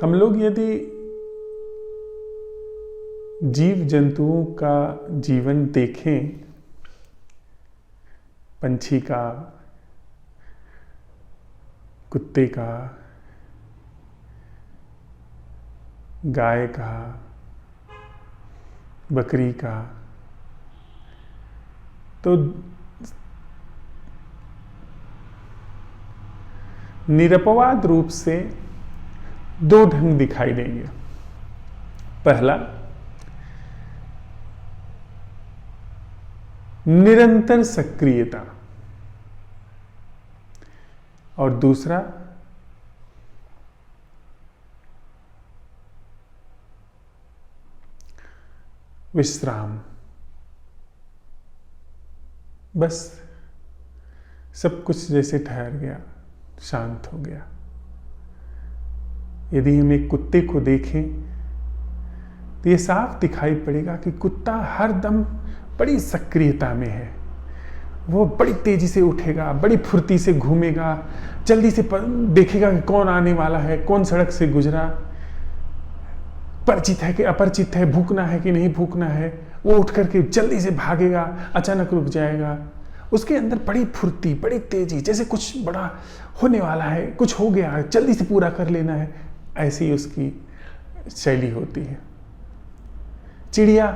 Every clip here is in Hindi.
हम लोग यदि जीव जंतुओं का जीवन देखें, पंछी का, कुत्ते का, गाय का, बकरी का, तो निरपवाद रूप से दो ढंग दिखाई देंगे। पहला, निरंतर सक्रियता, और दूसरा विश्राम। बस सब कुछ जैसे ठहर गया, शांत हो गया। यदि हम एक कुत्ते को देखें तो ये साफ दिखाई पड़ेगा कि कुत्ता हर दम बड़ी सक्रियता में है। वो बड़ी तेजी से उठेगा, बड़ी फुर्ती से घूमेगा, जल्दी से देखेगा कि कौन आने वाला है, कौन सड़क से गुजरा, परिचित है कि अपरिचित है, भूखना है कि नहीं भूखना है। वो उठ करके जल्दी से भागेगा, अचानक रुक जाएगा। उसके अंदर बड़ी फुर्ती, बड़ी तेजी, जैसे कुछ बड़ा होने वाला है, कुछ हो गया, जल्दी से पूरा कर लेना है, ऐसी उसकी शैली होती है। चिड़िया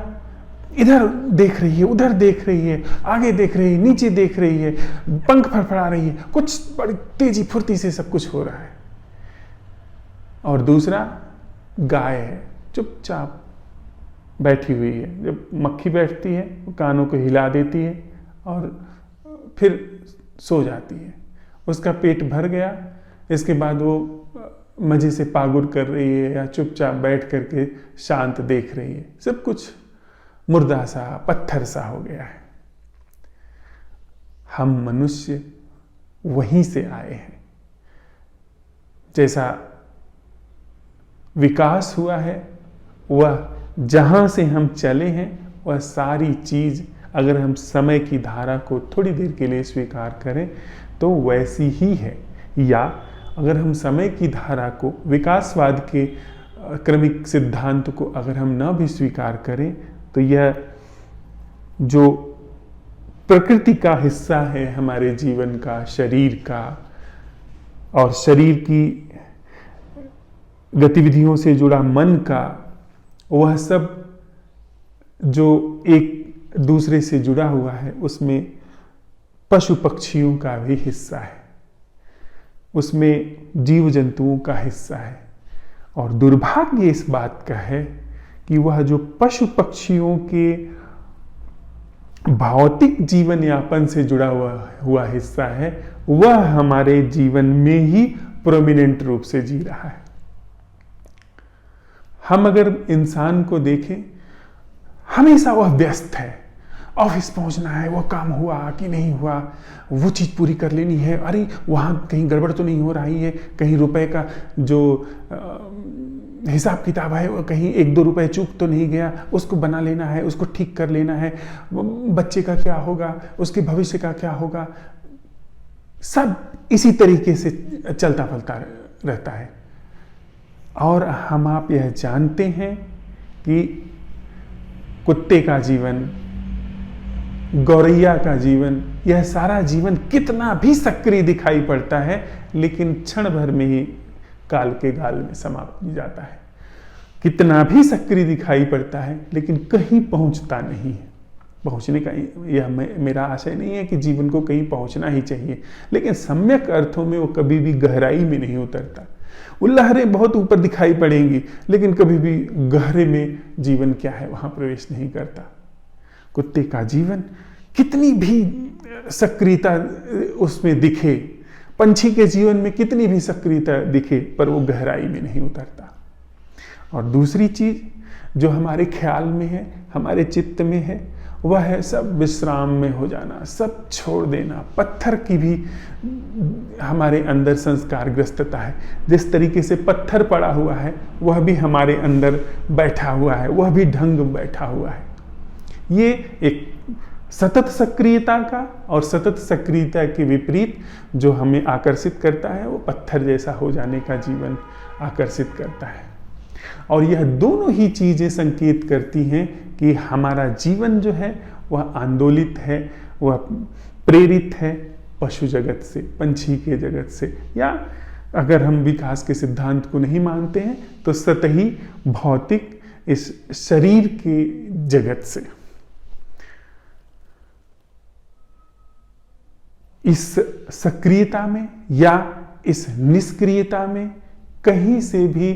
इधर देख रही है, उधर देख रही है, आगे देख रही है, नीचे देख रही है, पंख फड़फड़ा रही है, कुछ बड़ी तेजी फुर्ती से सब कुछ हो रहा है। और दूसरा गाय है, चुपचाप बैठी हुई है। जब मक्खी बैठती है वो कानों को हिला देती है और फिर सो जाती है। उसका पेट भर गया, इसके बाद वो मजे से पागुर कर रही है या चुपचाप बैठ करके शांत देख रही है। सब कुछ मुर्दा सा, पत्थर सा हो गया है। हम मनुष्य वहीं से आए हैं। जैसा विकास हुआ है, वह जहां से हम चले हैं, वह सारी चीज अगर हम समय की धारा को थोड़ी देर के लिए स्वीकार करें तो वैसी ही है। या अगर हम समय की धारा को, विकासवाद के क्रमिक सिद्धांत को अगर हम न भी स्वीकार करें तो यह जो प्रकृति का हिस्सा है हमारे जीवन का, शरीर का, और शरीर की गतिविधियों से जुड़ा मन का, वह सब जो एक दूसरे से जुड़ा हुआ है, उसमें पशु पक्षियों का भी हिस्सा है, उसमें जीव जंतुओं का हिस्सा है। और दुर्भाग्य इस बात का है कि वह जो पशु पक्षियों के भौतिक जीवन यापन से जुड़ा हुआ हिस्सा है, वह हमारे जीवन में ही प्रोमिनेंट रूप से जी रहा है। हम अगर इंसान को देखें, हमेशा वह व्यस्त है। ऑफिस पहुंचना है, वो काम हुआ कि नहीं हुआ, वो चीज़ पूरी कर लेनी है, अरे वहाँ कहीं गड़बड़ तो नहीं हो रही है, कहीं रुपए का जो हिसाब किताब है वो कहीं 1-2 रुपए चूक तो नहीं गया, उसको बना लेना है, उसको ठीक कर लेना है। बच्चे का क्या होगा, उसके भविष्य का क्या होगा, सब इसी तरीके से चलता फलता रहता है। और हम आप यह जानते हैं कि कुत्ते का जीवन, गौरैया का जीवन, यह सारा जीवन कितना भी सक्रिय दिखाई पड़ता है, लेकिन क्षण भर में ही काल के गाल में समाप्त हो जाता है। कितना भी सक्रिय दिखाई पड़ता है, लेकिन कहीं पहुंचता नहीं है। पहुंचने का यह मेरा आशय नहीं है कि जीवन को कहीं पहुंचना ही चाहिए, लेकिन सम्यक अर्थों में वो कभी भी गहराई में नहीं उतरता। वो लहरें बहुत ऊपर दिखाई पड़ेंगी, लेकिन कभी भी गहरे में जीवन क्या है वहां प्रवेश नहीं करता। कुत्ते का जीवन कितनी भी सक्रियता उसमें दिखे, पंछी के जीवन में कितनी भी सक्रियता दिखे, पर वो गहराई में नहीं उतरता। और दूसरी चीज जो हमारे ख्याल में है, हमारे चित्त में है, वह है सब विश्राम में हो जाना, सब छोड़ देना। पत्थर की भी हमारे अंदर संस्कार ग्रस्तता है। जिस तरीके से पत्थर पड़ा हुआ है, वह भी हमारे अंदर बैठा हुआ है, वह भी ढंग बैठा हुआ है। ये एक सतत सक्रियता का और सतत सक्रियता के विपरीत जो हमें आकर्षित करता है, वो पत्थर जैसा हो जाने का जीवन आकर्षित करता है। और यह दोनों ही चीजें संकेत करती हैं कि हमारा जीवन जो है वह आंदोलित है, वह प्रेरित है पशु जगत से, पंछी के जगत से, या अगर हम विकास के सिद्धांत को नहीं मानते हैं तो सतही भौतिक इस शरीर के जगत से। इस सक्रियता में या इस निष्क्रियता में कहीं से भी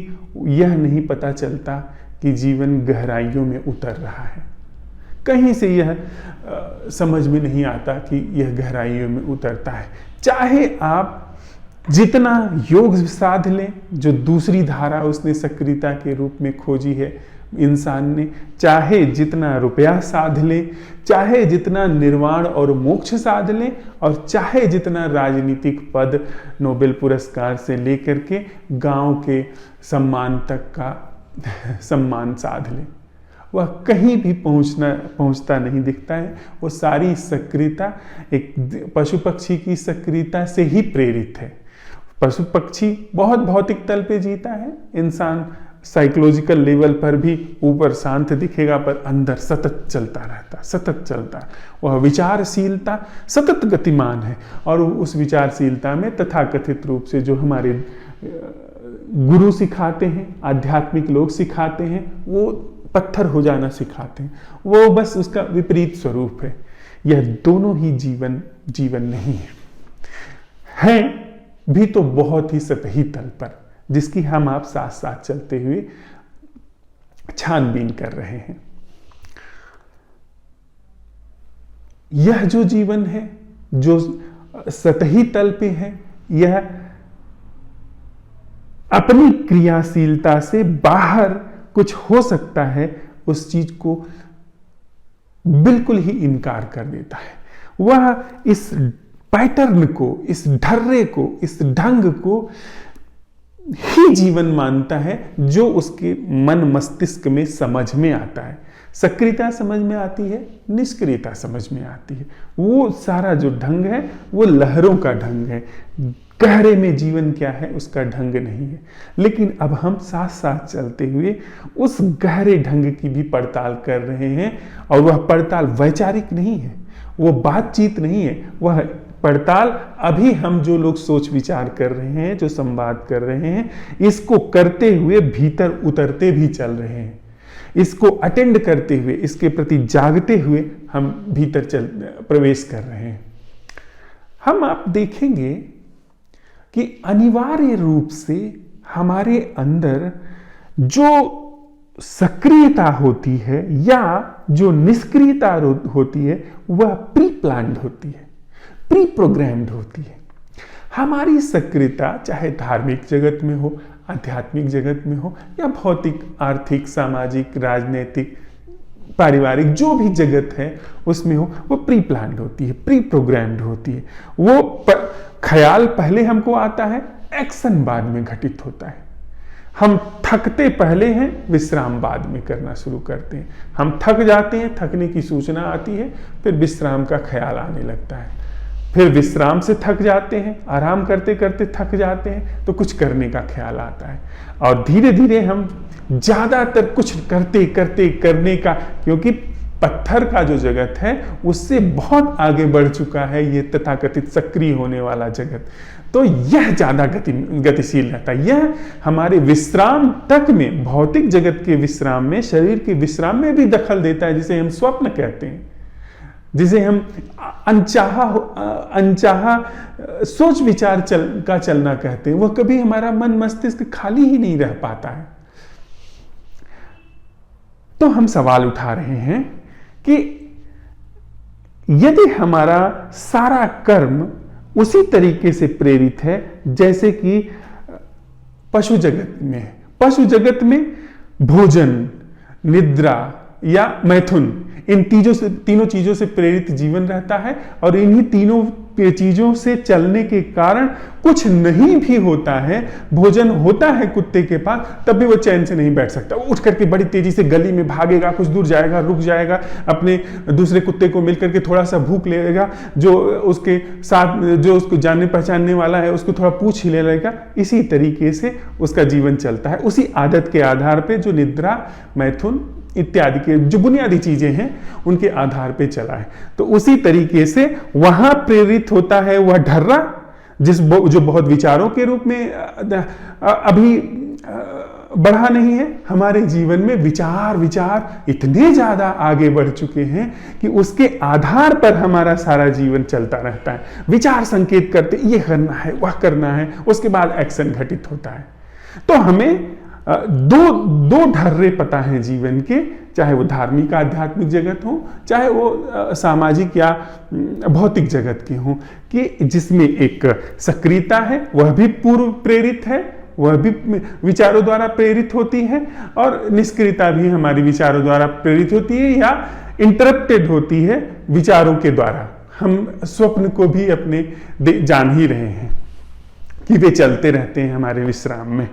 यह नहीं पता चलता कि जीवन गहराइयों में उतर रहा है। कहीं से यह समझ में नहीं आता कि यह गहराइयों में उतरता है। चाहे आप जितना योग साध लें, जो दूसरी धारा उसने सक्रियता के रूप में खोजी है इंसान ने, चाहे जितना रुपया साध ले, चाहे जितना निर्वाण और मोक्ष साध ले, और चाहे जितना राजनीतिक पद नोबेल पुरस्कार से लेकर के गांव के सम्मान तक का सम्मान साध ले, वह कहीं भी पहुंचता नहीं दिखता है। वो सारी सक्रियता एक पशु पक्षी की सक्रियता से ही प्रेरित है। पशु पक्षी बहुत भौतिक तल पे जीता है, इंसान साइकोलॉजिकल लेवल पर भी ऊपर शांत दिखेगा पर अंदर सतत चलता रहता, सतत चलता। वह विचारशीलता सतत गतिमान है, और उस विचारशीलता में तथाकथित रूप से जो हमारे गुरु सिखाते हैं, आध्यात्मिक लोग सिखाते हैं, वो पत्थर हो जाना सिखाते हैं, वो बस उसका विपरीत स्वरूप है। यह दोनों ही जीवन नहीं है भी तो बहुत ही सतही तल पर, जिसकी हम आप साथ साथ चलते हुए छानबीन कर रहे हैं। यह जो जीवन है जो सतही तल पे है, यह अपनी क्रियाशीलता से बाहर कुछ हो सकता है, उस चीज को बिल्कुल ही इनकार कर देता है। वह इस पैटर्न को, इस ढर्रे को, इस ढंग को ही जीवन मानता है जो उसके मन मस्तिष्क में समझ में आता है। सक्रियता समझ में आती है, निष्क्रियता समझ में आती है। वो सारा जो ढंग है वो लहरों का ढंग है, गहरे में जीवन क्या है उसका ढंग नहीं है। लेकिन अब हम साथ साथ चलते हुए उस गहरे ढंग की भी पड़ताल कर रहे हैं, और वह पड़ताल वैचारिक नहीं है, वो बातचीत नहीं है, वह पड़ताल अभी हम जो लोग सोच विचार कर रहे हैं, जो संवाद कर रहे हैं, इसको करते हुए भीतर उतरते भी चल रहे हैं। इसको अटेंड करते हुए, इसके प्रति जागते हुए हम भीतर प्रवेश कर रहे हैं। हम आप देखेंगे कि अनिवार्य रूप से हमारे अंदर जो सक्रियता होती है या जो निष्क्रियता होती है, वह प्री प्लान्ड होती है, प्री प्रोग्राम्ड होती है। हमारी सक्रियता चाहे धार्मिक जगत में हो, आध्यात्मिक जगत में हो, या भौतिक, आर्थिक, सामाजिक, राजनीतिक, पारिवारिक जो भी जगत है उसमें हो, वो प्री प्लान्ड होती है, प्री प्रोग्राम्ड होती है। वो ख्याल पहले हमको आता है, एक्शन बाद में घटित होता है। हम थकते पहले हैं, विश्राम बाद में करना शुरू करते हैं। हम थक जाते हैं, थकने की सूचना आती है, फिर विश्राम का ख्याल आने लगता है। फिर विश्राम से थक जाते हैं, आराम करते करते थक जाते हैं, तो कुछ करने का ख्याल आता है। और धीरे धीरे हम ज्यादातर कुछ करते करते करने का, क्योंकि पत्थर का जो जगत है उससे बहुत आगे बढ़ चुका है ये तथाकथित सक्रिय होने वाला जगत, तो यह ज्यादा गतिशील रहता है। यह हमारे विश्राम तक में, भौतिक जगत के विश्राम में, शरीर के विश्राम में भी दखल देता है, जिसे हम स्वप्न कहते हैं, जिसे हम अनचाहा सोच विचार का चलना कहते हैं। वह कभी हमारा मन मस्तिष्क खाली ही नहीं रह पाता है। तो हम सवाल उठा रहे हैं कि यदि हमारा सारा कर्म उसी तरीके से प्रेरित है जैसे कि पशु जगत में है, पशु जगत में भोजन, निद्रा या मैथुन, इन तीनों चीजों से प्रेरित जीवन रहता है, और इन्हीं तीनों चीजों से चलने के कारण कुछ नहीं भी होता है, भोजन होता है कुत्ते के पास, तब भी वो चैन से नहीं बैठ सकता। वो उठ करके बड़ी तेजी से गली में भागेगा, कुछ दूर जाएगा, रुक जाएगा, अपने दूसरे कुत्ते को मिलकर के थोड़ा सा भूख लेगा, जो उसके साथ जो उसको जानने पहचानने वाला है उसको थोड़ा पूछ ही ले लेगा। इसी तरीके से उसका जीवन चलता है, उसी आदत के आधार पे जो निद्रा, मैथुन इत्यादि के जो बुनियादी चीजें हैं उनके आधार पे चला है। तो उसी तरीके से वहां प्रेरित होता है वह ढर्रा, जो बहुत विचारों के रूप में अभी बढ़ा नहीं है। हमारे जीवन में विचार इतने ज्यादा आगे बढ़ चुके हैं कि उसके आधार पर हमारा सारा जीवन चलता रहता है। विचार संकेत करते ये करना है, वह करना है, उसके बाद एक्शन घटित होता है। तो हमें दो ढर्रे पता हैं जीवन के, चाहे वो धार्मिक आध्यात्मिक जगत हो, चाहे वो सामाजिक या भौतिक जगत के हो, कि जिसमें एक सक्रियता है, वह भी पूर्व प्रेरित है, वह भी विचारों द्वारा प्रेरित होती है, और निष्क्रियता भी हमारी विचारों द्वारा प्रेरित होती है या इंटरप्टेड होती है विचारों के द्वारा। हम स्वप्न को भी अपने जान ही रहे हैं कि वे चलते रहते हैं हमारे विश्राम में।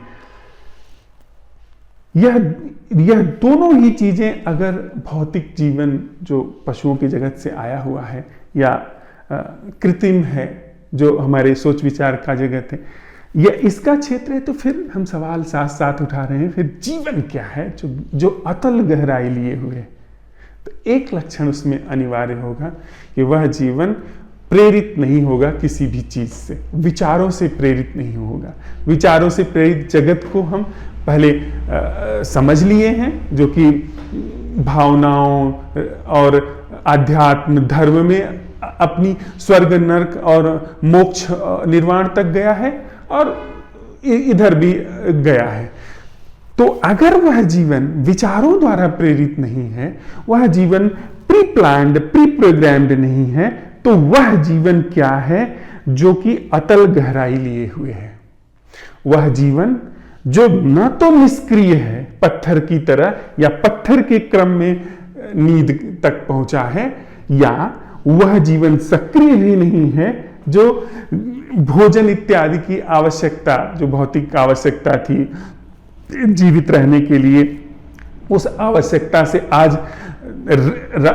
यह दोनों ही चीजें अगर भौतिक जीवन जो पशुओं की जगत से आया हुआ है या कृत्रिम है जो हमारे सोच विचार का जगत है, यह इसका क्षेत्र है, तो फिर हम सवाल साथ साथ उठा रहे हैं, फिर जीवन क्या है जो अतल गहराई लिए हुए है। तो एक लक्षण उसमें अनिवार्य होगा कि वह जीवन प्रेरित नहीं होगा किसी भी चीज से, विचारों से प्रेरित नहीं होगा। विचारों से प्रेरित जगत को हम पहले समझ लिए हैं, जो कि भावनाओं और आध्यात्म धर्म में अपनी स्वर्ग नरक और मोक्ष निर्वाण तक गया है और इधर भी गया है। तो अगर वह जीवन विचारों द्वारा प्रेरित नहीं है, वह जीवन प्री प्लान्ड प्री प्रोग्राम्ड नहीं है, तो वह जीवन क्या है जो कि अतल गहराई लिए हुए है। वह जीवन जो न तो निष्क्रिय है पत्थर की तरह या पत्थर के क्रम में नींद तक पहुंचा है, या वह जीवन सक्रिय भी नहीं है जो भोजन इत्यादि की आवश्यकता, जो भौतिक आवश्यकता थी जीवित रहने के लिए, उस आवश्यकता से आज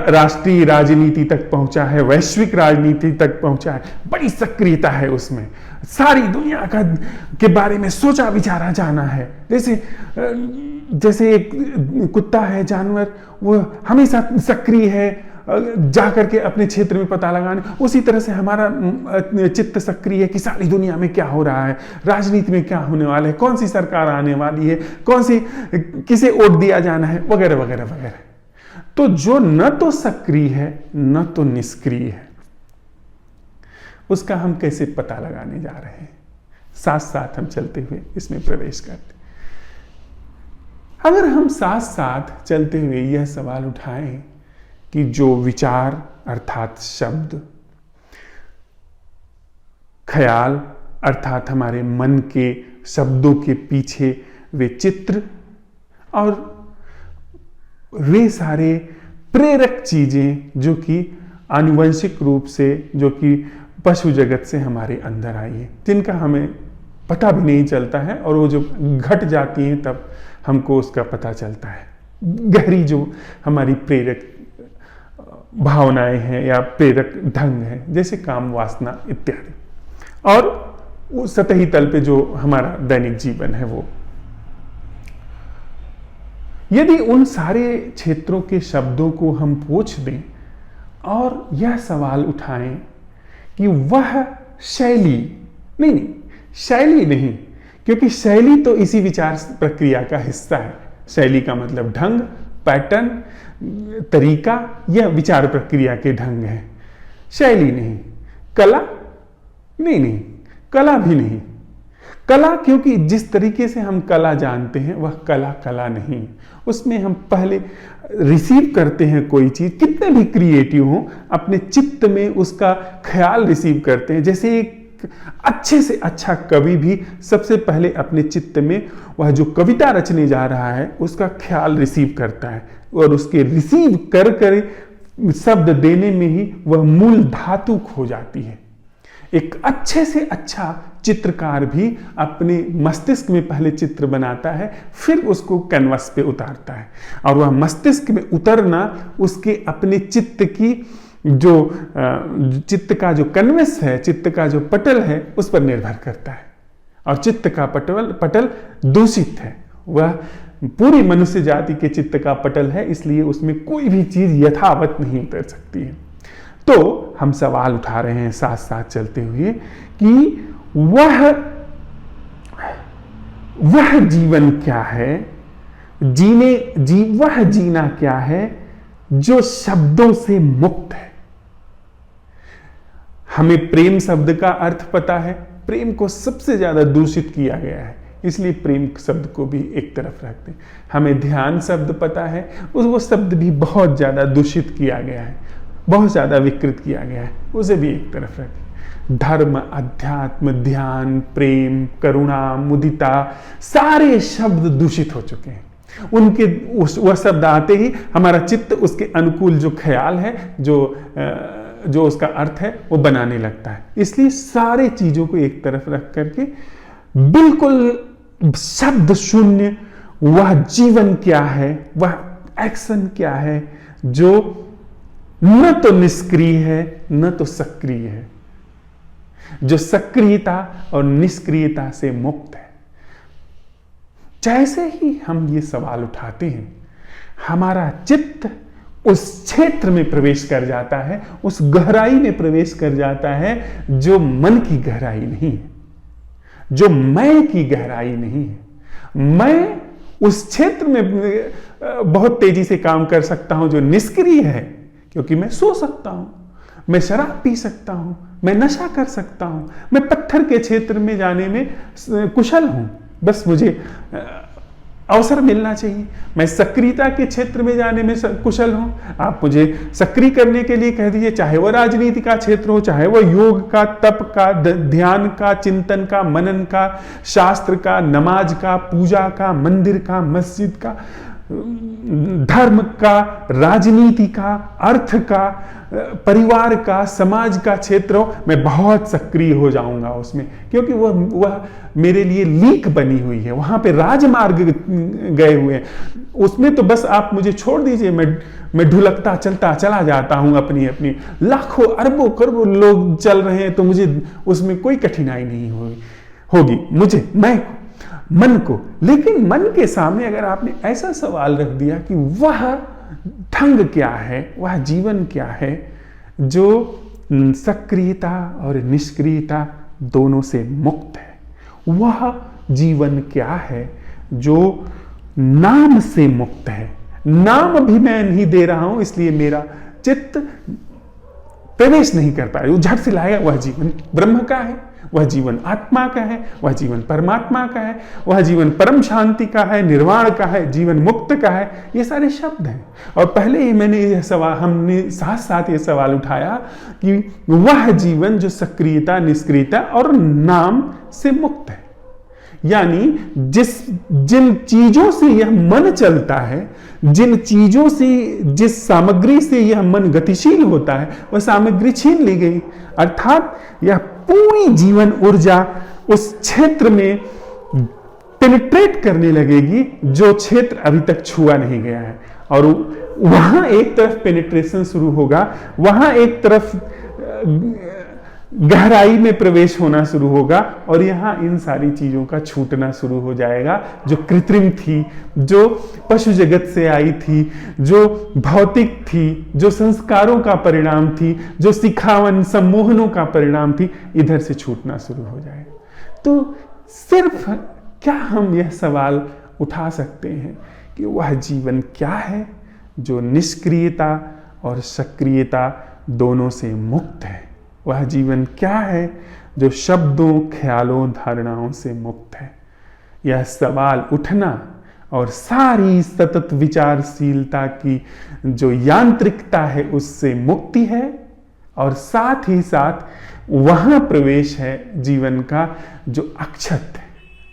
राष्ट्रीय राजनीति तक पहुंचा है, वैश्विक राजनीति तक पहुंचा है। बड़ी सक्रियता है उसमें, सारी दुनिया के बारे में सोचा विचारा जाना है। जैसे एक कुत्ता है, जानवर, वो हमेशा सक्रिय है, जाकर के अपने क्षेत्र में पता लगाने। उसी तरह से हमारा चित्त सक्रिय है कि सारी दुनिया में क्या हो रहा है, राजनीति में क्या होने वाला है, कौन सी सरकार आने वाली है, किसे वोट दिया जाना है, वगैरह वगैरह वगैरह। तो जो न तो सक्रिय है न तो निष्क्रिय है, उसका हम कैसे पता लगाने जा रहे हैं? साथ साथ हम चलते हुए इसमें प्रवेश करते। अगर हम साथ साथ चलते हुए यह सवाल उठाएं कि जो विचार अर्थात शब्द, ख्याल अर्थात हमारे मन के शब्दों के पीछे वे चित्र, और वे सारे प्रेरक चीजें जो कि आनुवंशिक रूप से, जो कि पशु जगत से हमारे अंदर आई है, जिनका हमें पता भी नहीं चलता है, और वो जो घट जाती हैं तब हमको उसका पता चलता है। गहरी जो हमारी प्रेरक भावनाएं हैं या प्रेरक ढंग है, जैसे काम वासना इत्यादि, और सतही तल पे जो हमारा दैनिक जीवन है वो। यदि उन सारे क्षेत्रों के शब्दों को हम पोंछ दें और यह सवाल उठाएं कि वह शैली शैली नहीं, क्योंकि शैली तो इसी विचार प्रक्रिया का हिस्सा है। शैली का मतलब ढंग, पैटर्न, तरीका, यह विचार प्रक्रिया के ढंग है। शैली नहीं। कला नहीं, कला भी नहीं। कला, क्योंकि जिस तरीके से हम कला जानते हैं वह कला नहीं। उसमें हम पहले रिसीव करते हैं कोई चीज, कितने भी क्रिएटिव हो, अपने चित्त में उसका ख्याल रिसीव करते हैं। जैसे एक अच्छे से अच्छा कवि भी सबसे पहले अपने चित्त में वह जो कविता रचने जा रहा है उसका ख्याल रिसीव करता है, और उसके रिसीव कर शब्द देने में ही वह मूल धातु खो जाती है। एक अच्छे से अच्छा चित्रकार भी अपने मस्तिष्क में पहले चित्र बनाता है, फिर उसको कैनवास पे उतारता है। और वह मस्तिष्क में उतरना उसके अपने चित्त की जो चित्त का जो कैनवस है, चित्त का जो पटल है, उस पर निर्भर करता है। और चित्त का पटल दूषित है, वह पूरी मनुष्य जाति के चित्त का पटल है, इसलिए उसमें कोई भी चीज यथावत नहीं उतर सकती है। तो हम सवाल उठा रहे हैं साथ साथ चलते हुए कि वह जीवन क्या है, वह जीना क्या है जो शब्दों से मुक्त है। हमें प्रेम शब्द का अर्थ पता है, प्रेम को सबसे ज्यादा दूषित किया गया है, इसलिए प्रेम शब्द को भी एक तरफ रखते हैं। हमें ध्यान शब्द पता है, वो शब्द भी बहुत ज्यादा दूषित किया गया है, बहुत ज्यादा विकृत किया गया है, उसे भी एक तरफ रखें। धर्म, अध्यात्म, ध्यान, प्रेम, करुणा, मुदिता, सारे शब्द दूषित हो चुके हैं। उनके वह शब्द आते ही हमारा चित्त उसके अनुकूल जो ख्याल है, जो उसका अर्थ है, वो बनाने लगता है। इसलिए सारे चीजों को एक तरफ रख करके बिल्कुल शब्द शून्य वह जीवन क्या है, वह एक्शन क्या है जो न तो निष्क्रिय है न तो सक्रिय है, जो सक्रियता और निष्क्रियता से मुक्त है। जैसे ही हम ये सवाल उठाते हैं, हमारा चित्त उस क्षेत्र में प्रवेश कर जाता है, उस गहराई में प्रवेश कर जाता है जो मन की गहराई नहीं है, जो मैं की गहराई नहीं है। मैं उस क्षेत्र में बहुत तेजी से काम कर सकता हूं जो निष्क्रिय है, क्योंकि मैं सो सकता हूं, मैं शराब पी सकता हूं, मैं नशा कर सकता हूं, मैं पत्थर के क्षेत्र में जाने में कुशल हूं, बस मुझे अवसर मिलना चाहिए। मैं सक्रियता के क्षेत्र में जाने में कुशल हूं, आप मुझे सक्रिय करने के लिए कह दीजिए, चाहे वह राजनीति का क्षेत्र हो, चाहे वह योग का, तप का, ध्यान का, चिंतन का, मनन का, शास्त्र का, नमाज का, पूजा का, मंदिर का, मस्जिद का, धर्म का, राजनीति का, अर्थ का, परिवार का, समाज का क्षेत्र हो, मैं बहुत सक्रिय हो जाऊंगा उसमें, क्योंकि वह मेरे लिए लीक बनी हुई है, वहां पे राजमार्ग गए हुए हैं। उसमें तो बस आप मुझे छोड़ दीजिए, मैं ढुलकता चलता चला जाता हूं, अपनी अपनी लाखों अरबों करोड़ों लोग चल रहे हैं, तो मुझे उसमें कोई कठिनाई नहीं होगी मुझे, मैं मन को। लेकिन मन के सामने अगर आपने ऐसा सवाल रख दिया कि वह ढंग क्या है, वह जीवन क्या है जो सक्रियता और निष्क्रियता दोनों से मुक्त है, वह जीवन क्या है जो नाम से मुक्त है। नाम भी मैं नहीं दे रहा हूं, इसलिए मेरा चित्त प्रवेश नहीं कर पाया, वो झट से लाएगा। वह जीवन ब्रह्म का है, वह जीवन आत्मा का है, वह जीवन परमात्मा का है, वह जीवन परम शांति का है, निर्वाण का है, जीवन मुक्त का है। ये सारे शब्द हैं। और पहले ही हमने साथ साथ ये सवाल उठाया कि वह जीवन जो सक्रियता, निष्क्रियता और नाम से मुक्त है, यानी जिन चीजों से यह मन चलता है, जिन चीजों से, जिस सामग्री से यह मन गतिशील होता है, वह सामग्री छीन ली गई, अर्थात यह पूरी जीवन ऊर्जा उस क्षेत्र में पेनिट्रेट करने लगेगी जो क्षेत्र अभी तक छुआ नहीं गया है। और वहां एक तरफ पेनिट्रेशन शुरू होगा, वहां एक तरफ गहराई में प्रवेश होना शुरू होगा, और यहां इन सारी चीजों का छूटना शुरू हो जाएगा जो कृत्रिम थी, जो पशु जगत से आई थी, जो भौतिक थी, जो संस्कारों का परिणाम थी, जो सिखावन सम्मोहनों का परिणाम थी, इधर से छूटना शुरू हो जाएगा। तो सिर्फ क्या हम यह सवाल उठा सकते हैं कि वह जीवन क्या है जो निष्क्रियता और सक्रियता दोनों से मुक्त है, वह जीवन क्या है जो शब्दों, ख्यालों, धारणाओं से मुक्त है। यह सवाल उठना और सारी सतत विचारशीलता की जो यांत्रिकता है उससे मुक्ति है, और साथ ही साथ वहां प्रवेश है जीवन का जो अक्षत है,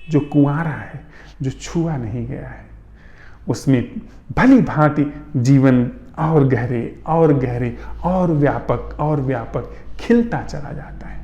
जो कुंवारा है, जो छुआ नहीं गया है। उसमें भली भांति जीवन और गहरे और गहरे और व्यापक खिलता चला जाता है।